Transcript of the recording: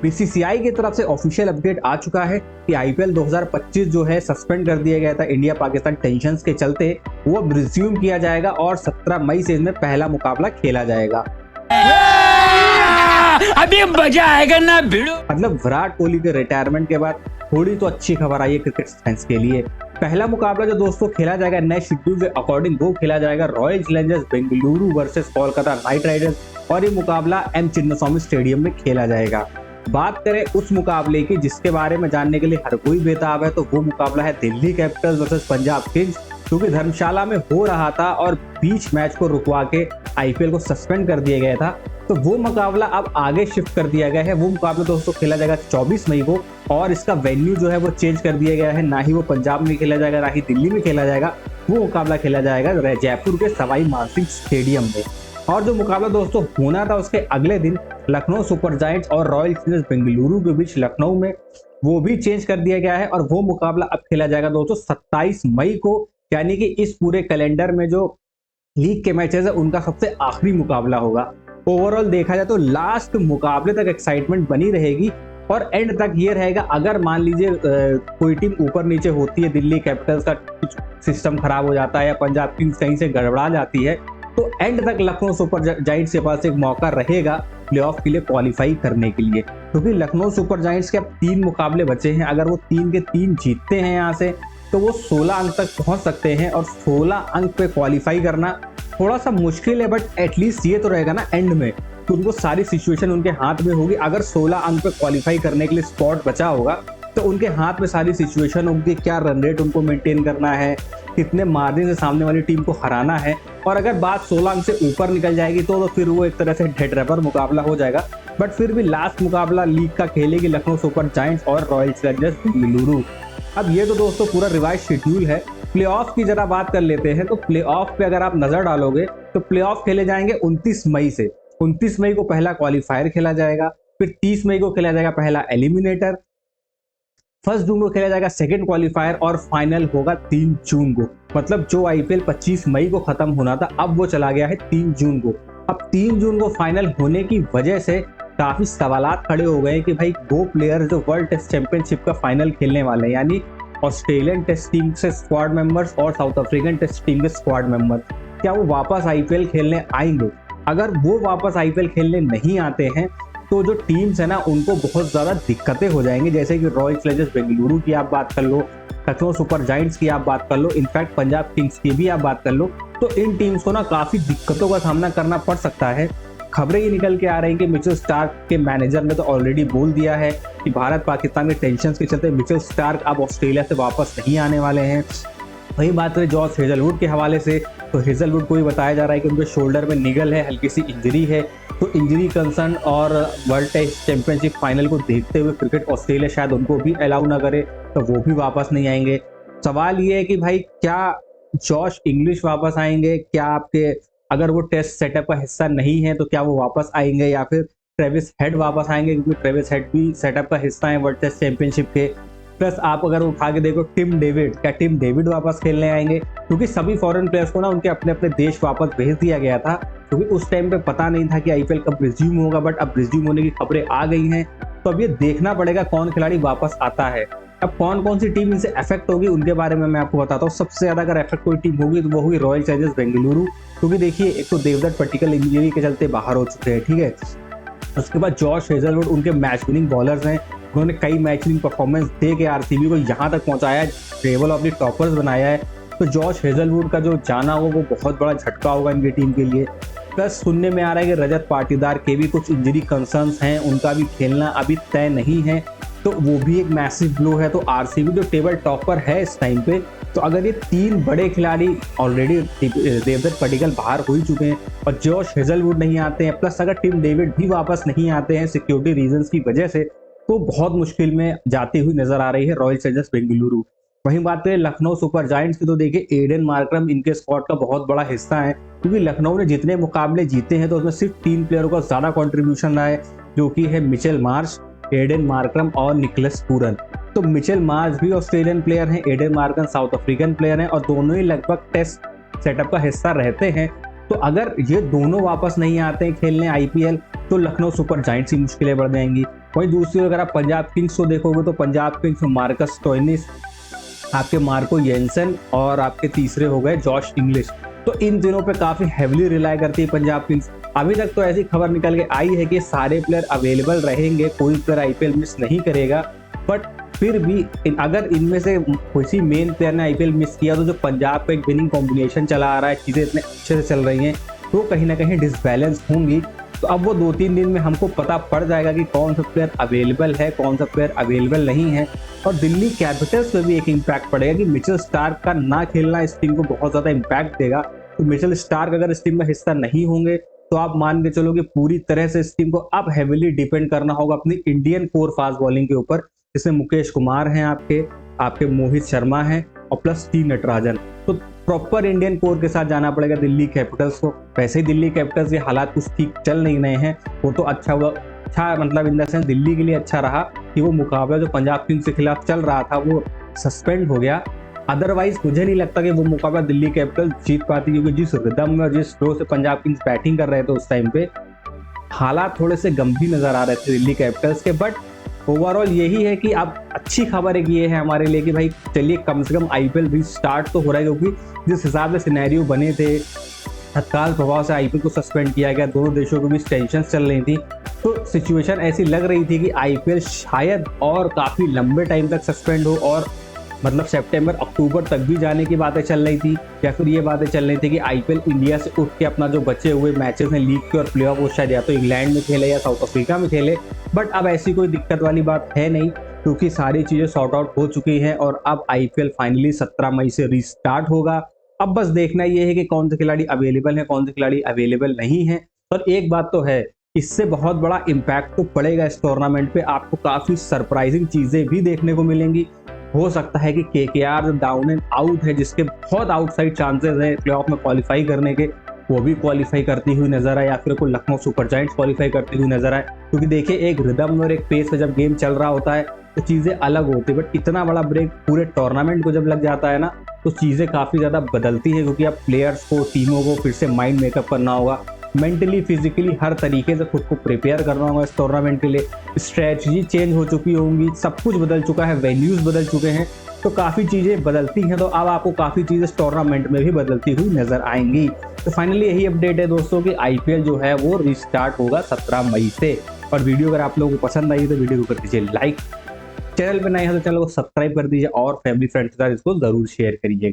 BCCI की तरफ से ऑफिशियल अपडेट आ चुका है कि आईपीएल 2025 जो है सस्पेंड कर दिया गया था इंडिया पाकिस्तान टेंशंस के चलते, वो अब रिज्यूम किया जाएगा और 17 मई से इसमें पहला मुकाबला खेला जाएगा। अभी मजा आएगा ना भिड़ो। मतलब विराट कोहली के रिटायरमेंट के बाद थोड़ी तो अच्छी खबर आई है क्रिकेट फैंस के लिए। पहला मुकाबला जो दोस्तों खेला जाएगा नए शेड्यूल के अकॉर्डिंग, वो खेला जाएगा royal Challengers Bengaluru versus Kolkata night Riders और ये मुकाबला एम चिन्नास्वामी स्टेडियम में खेला जाएगा। बात करें उस मुकाबले की जिसके बारे में जानने के लिए हर कोई बेताब है, तो वो मुकाबला है Delhi Capitals versus Punjab Kings, क्योंकि धर्मशाला में हो रहा था और बीच मैच को रुकवा के आईपीएल को सस्पेंड कर दिया गया था। तो वो मुकाबला अब आगे शिफ्ट कर दिया गया है। वो मुकाबला दोस्तों खेला जाएगा 24 मई को और इसका वेन्यू जो है वो चेंज कर दिया गया है। ना ही वो पंजाब में खेला जाएगा, ना ही दिल्ली में खेला जाएगा। वो मुकाबला खेला जाएगा जयपुर के सवाई मानसिंह स्टेडियम में। और जो मुकाबला दोस्तों होना था उसके अगले दिन लखनऊ सुपर जायंट्स और रॉयल चैलेंजर्स बेंगलुरु के बीच लखनऊ में, वो भी चेंज कर दिया गया है और वो मुकाबला अब खेला जाएगा दोस्तों 27 मई को, यानी कि इस पूरे कैलेंडर में जो लीग के मैचेस है उनका सबसे आखिरी मुकाबला होगा। ओवरऑल देखा जाए तो लास्ट मुकाबले तक एक्साइटमेंट बनी रहेगी और एंड तक ये रहेगा। अगर मान लीजिए कोई टीम ऊपर नीचे होती है, दिल्ली कैपिटल्स का कुछ सिस्टम खराब हो जाता है या पंजाब किंग्स कहीं से गड़बड़ा जाती है, तो एंड तक लखनऊ सुपर जायंट्स के पास एक मौका रहेगा प्लेऑफ के लिए क्वालिफाई करने के लिए, क्योंकि लखनऊ सुपर जायंट्स के अब 3 मुकाबले बचे हैं। अगर वो 3 के 3 जीतते हैं यहाँ से तो वो 16 अंक तक पहुंच सकते हैं और 16 अंक पे क्वालिफाई करना थोड़ा सा मुश्किल है, बट एटलीस्ट ये तो रहेगा ना एंड में कि उनको सारी सिचुएशन उनके हाथ में होगी। अगर 16 अंक पे क्वालिफाई करने के लिए स्पॉट बचा होगा तो उनके हाथ में सारी सिचुएशन होगी, क्या रन रेट उनको मेंटेन करना है, कितने मार्जिन से सामने वाली टीम को हराना है। और अगर बात 16 अंक से ऊपर निकल जाएगी तो फिर वो एक तरह से डेड रबर मुकाबला हो जाएगा। बट फिर भी लास्ट मुकाबला लीग का खेलेगी लखनऊ सुपर जायंट्स और रॉयल चैलेंजर्स बेंगलुरु। अब ये तो दोस्तों पूरा रिवाइज शेड्यूल है। प्लेऑफ की जरा बात कर लेते हैं। तो प्लेऑफ पे अगर आप नजर डालोगे तो प्लेऑफ खेले जाएंगे 29 मई से। 29 मई को पहला क्वालिफायर खेला जाएगा, फिर 30 मई को खेला जाएगा पहला एलिमिनेटर, 1 जून को खेला जाएगा सेकंड क्वालिफायर और फाइनल होगा 3 जून को। मतलब जो आईपीएल 25 मई को खत्म होना था अब वो चला गया है 3 जून को। अब 3 जून को फाइनल होने की वजह से काफी सवालात खड़े हो गए कि भाई 2 प्लेयर जो वर्ल्ड टेस्ट चैंपियनशिप का फाइनल खेलने वाले हैं, यानी ऑस्ट्रेलियन टेस्ट टीम से स्क्वाड मेंबर्स और साउथ अफ्रीकन टेस्ट टीम के स्क्वाड मेंबर्स, क्या वो वापस आईपीएल खेलने आएंगे? अगर वो वापस आईपीएल खेलने नहीं आते हैं तो जो टीम्स है ना उनको बहुत ज्यादा दिक्कतें हो जाएंगी। जैसे कि रॉयल चैलेंजर्स बेंगलुरु की आप बात कर लो, लखनऊ सुपर जायंट्स की आप बात कर लो, इनफैक्ट पंजाब किंग्स की भी आप बात कर लो, तो इन टीम्स को ना काफी दिक्कतों का सामना करना पड़ सकता है। खबरें ये निकल के आ रही हैं कि मिचेल स्टार्क के मैनेजर ने तो ऑलरेडी बोल दिया है कि भारत पाकिस्तान के टेंशन के चलते मिचेल स्टार्क अब ऑस्ट्रेलिया से वापस नहीं आने वाले हैं। वही बात करें जॉस हेजलवुड के हवाले से, तो हेजलवुड को भी बताया जा रहा है कि उनके शोल्डर में निगल है, हल्की सी इंजरी है। तो इंजरी कंसर्न और वर्ल्ड टेस्ट चैंपियनशिप फाइनल को देखते हुए क्रिकेट ऑस्ट्रेलिया शायद उनको भी अलाउ ना करे, तो वो भी वापस नहीं आएंगे। सवाल ये है कि भाई क्या जॉश इंग्लिश वापस आएंगे? क्या आपके अगर वो टेस्ट सेटअप का हिस्सा नहीं है तो क्या वो वापस आएंगे, या फिर ट्रेविस हेड वापस आएंगे? क्योंकि ट्रेविस हेड भी सेटअप का हिस्सा है वर्ल्ड टेस्ट चैंपियनशिप के। प्लस आप अगर उठा के देखो टिम डेविड, क्या टिम डेविड वापस खेलने आएंगे? क्योंकि सभी फॉरेन प्लेयर्स को ना उनके अपने अपने देश वापस भेज दिया गया था, क्योंकि उस टाइम पे पता नहीं था कि आईपीएल कब रिज्यूम होगा, बट अब रिज्यूम होने की खबरें आ गई हैं। तो अब ये देखना पड़ेगा कौन खिलाड़ी वापस आता है। अब कौन कौन सी टीम इनसे अफेक्ट होगी उनके बारे में मैं आपको बताता हूँ। सबसे ज्यादा अगर अफेक्ट कोई टीम होगी तो वो होगी रॉयल चैलेंजर्स बेंगलुरु, क्योंकि देखिए एक तो देवदत्त पट्टिकल इंजरी के चलते बाहर हो चुके हैं, ठीक है। उसके बाद जॉश हेजलवुड उनके मैच विनिंग बॉलर्स हैं, उन्होंने कई मैच विनिंग परफॉर्मेंस दे के आरसीबी को यहाँ तक पहुंचाया है, टेबल ऑफ द टॉपर्स बनाया है। तो जॉश हेजलवुड का जो जाना हो वो बहुत बड़ा झटका होगा इनकी टीम के लिए। प्लस सुनने में आ रहा है कि रजत पाटीदार के भी कुछ इंजरी कंसर्न्स हैं, उनका भी खेलना अभी तय नहीं है, तो वो भी एक मैसिव ब्लो है। तो आरसीबी जो टेबल टॉपर है इस टाइम पे, तो अगर ये 3 बड़े खिलाड़ी ऑलरेडी देवदत्त पट्टिकल बाहर हो ही चुके हैं और जॉश हेजलवुड नहीं आते हैं, प्लस अगर टिम डेविड भी वापस नहीं आते हैं सिक्योरिटी रीजंस की वजह से, तो बहुत मुश्किल में जाती हुई नजर आ रही है रॉयल चैलेंजर्स बेंगलुरु। वहीं बात करें लखनऊ सुपर जायंट्स की, तो देखिए एडन मार्करम इनके स्क्वाड का बहुत बड़ा हिस्सा है, क्योंकि लखनऊ ने जितने मुकाबले जीते हैं तो उसमें सिर्फ 3 प्लेयरों का ज्यादा कंट्रीब्यूशन रहा है, जो कि है मिचेल मार्श, एडन मार्करम और निकोलस पूरन। तो मिचेल मार्श भी ऑस्ट्रेलियन प्लेयर हैं, Aiden Markram South African player हैं और दोनों ही लगभग टेस्ट सेटअप का हिस्सा रहते हैं। तो अगर ये दोनों वापस नहीं आते हैं खेलने आईपीएल तो लखनऊ सुपर जायंट्स की मुश्किलें बढ़ जाएंगी। वहीं दूसरी ओर अगर आप पंजाब किंग्स को देखोगे तो पंजाब किंग्स में मार्कस स्टोइनिस, आपके मार्को येंसन और आपके तीसरे हो गए जॉश इंग्लिश। तो इन दिनों पे काफी हेवली रिलाई करती है पंजाब किंग्स। अभी तक तो ऐसी खबर निकल के आई है कि सारे प्लेयर अवेलेबल रहेंगे, कोई प्लेयर आईपीएल मिस नहीं करेगा, बट फिर भी अगर इनमें से किसी मेन प्लेयर ने आईपीएल मिस किया तो जो पंजाब का एक विनिंग कॉम्बिनेशन चला आ रहा है, चीज़ें इतने अच्छे से चल रही हैं, तो कहीं ना कहीं डिसबैलेंस होंगी। तो अब वो 2-3 दिन में हमको पता पड़ जाएगा कि कौन सा प्लेयर अवेलेबल है, कौन सा प्लेयर अवेलेबल नहीं है। और दिल्ली कैपिटल्स पे भी एक इम्पैक्ट पड़ेगा कि मिचेल स्टार्क का ना खेलना इस टीम को बहुत ज़्यादा इम्पैक्ट देगा। तो मिचेल स्टार्क अगर इस टीम का हिस्सा नहीं होंगे तो आप मान के चलो कि पूरी तरह से इस टीम को अब हेविली डिपेंड करना होगा अपनी इंडियन कोर फास्ट बॉलिंग के ऊपर, जिसमें मुकेश कुमार हैं, आपके मोहित शर्मा हैं और प्लस टी नटराजन। तो प्रॉपर इंडियन कोर के साथ जाना पड़ेगा दिल्ली कैपिटल्स को। वैसे ही दिल्ली कैपिटल्स के हालात कुछ ठीक चल नहीं रहे हैं, वो तो अच्छा मतलब इन द सेंस दिल्ली के लिए अच्छा रहा कि वो मुकाबला जो पंजाब किंग्स के खिलाफ चल रहा था वो सस्पेंड हो गया। अदरवाइज मुझे नहीं लगता कि वो मुकाबला दिल्ली कैपिटल जीत पाती, क्योंकि जिस रिदम में और जिस फ्लो से पंजाब किंग्स बैटिंग कर रहे थे उस टाइम पे हालात थोड़े से गंभीर नजर आ रहे थे दिल्ली कैपिटल्स के। बट ओवरऑल यही है कि अब अच्छी खबर एक ये है हमारे लिए कि भाई चलिए कम से कम आईपीएल भी स्टार्ट तो हो रहा है, क्योंकि जिस हिसाब से सिनेरियो बने थे, तत्काल प्रभाव से आईपीएल को सस्पेंड किया गया, दोनों देशों के बीच टेंशन चल रही थी, तो सिचुएशन ऐसी लग रही थी कि आईपीएल शायद और काफ़ी लंबे टाइम तक सस्पेंड हो, और मतलब सितंबर अक्टूबर तक भी जाने की बातें चल रही थी, या फिर ये बातें चल रही थी कि आईपीएल इंडिया से उठ के अपना जो बचे हुए मैचेस हैं लीग के और प्लेऑफ वो शायद या तो इंग्लैंड में खेले या साउथ अफ्रीका में खेले। बट अब ऐसी कोई दिक्कत वाली बात है नहीं, क्योंकि सारी चीज़ें सॉर्ट आउट हो चुकी हैं और अब आईपीएल फाइनली 17 मई से रीस्टार्ट होगा। अब बस देखना ये है कि कौन से खिलाड़ी अवेलेबल हैं, कौन से खिलाड़ी अवेलेबल नहीं हैं। और एक बात तो है, इससे बहुत बड़ा इम्पैक्ट तो पड़ेगा इस टूर्नामेंट पे, आपको काफ़ी सरप्राइजिंग चीज़ें भी देखने को मिलेंगी। हो सकता है कि केकेआर जो डाउन एंड आउट है, जिसके बहुत आउटसाइड चांसेस हैं प्लेऑफ में क्वालिफाई करने के, वो भी क्वालिफाई करती हुई नजर आए, या फिर कोई लखनऊ सुपर जायंट्स क्वालिफाई करती हुई नजर आए। क्योंकि देखिए एक रिदम और एक पेस पे जब गेम चल रहा होता है तो चीज़ें अलग होती है, बट इतना बड़ा ब्रेक पूरे टूर्नामेंट को जब लग जाता है ना तो चीज़ें काफ़ी ज़्यादा बदलती है, क्योंकि अब प्लेयर्स को, टीमों को फिर से माइंड मेकअप करना होगा, मेंटली फिजिकली हर तरीके से खुद को प्रिपेयर करना होगा इस टूर्नामेंट के लिए। स्ट्रेटजी चेंज हो चुकी होंगी, सब कुछ बदल चुका है, वेन्यूज बदल चुके हैं, तो काफ़ी चीज़ें बदलती हैं। तो अब आपको काफ़ी चीज़ें इस टूर्नामेंट में भी बदलती हुई नजर आएंगी। तो फाइनली यही अपडेट है दोस्तों कि आईपीएल जो है वो रीस्टार्ट होगा 17 मई से। और वीडियो अगर आप लोगों को पसंद आई तो वीडियो को कर दीजिए लाइक, चैनल पर नए हैं तो चैनल को सब्सक्राइब कर दीजिए और फैमिली फ्रेंड्स के साथ इसको जरूर शेयर करिए।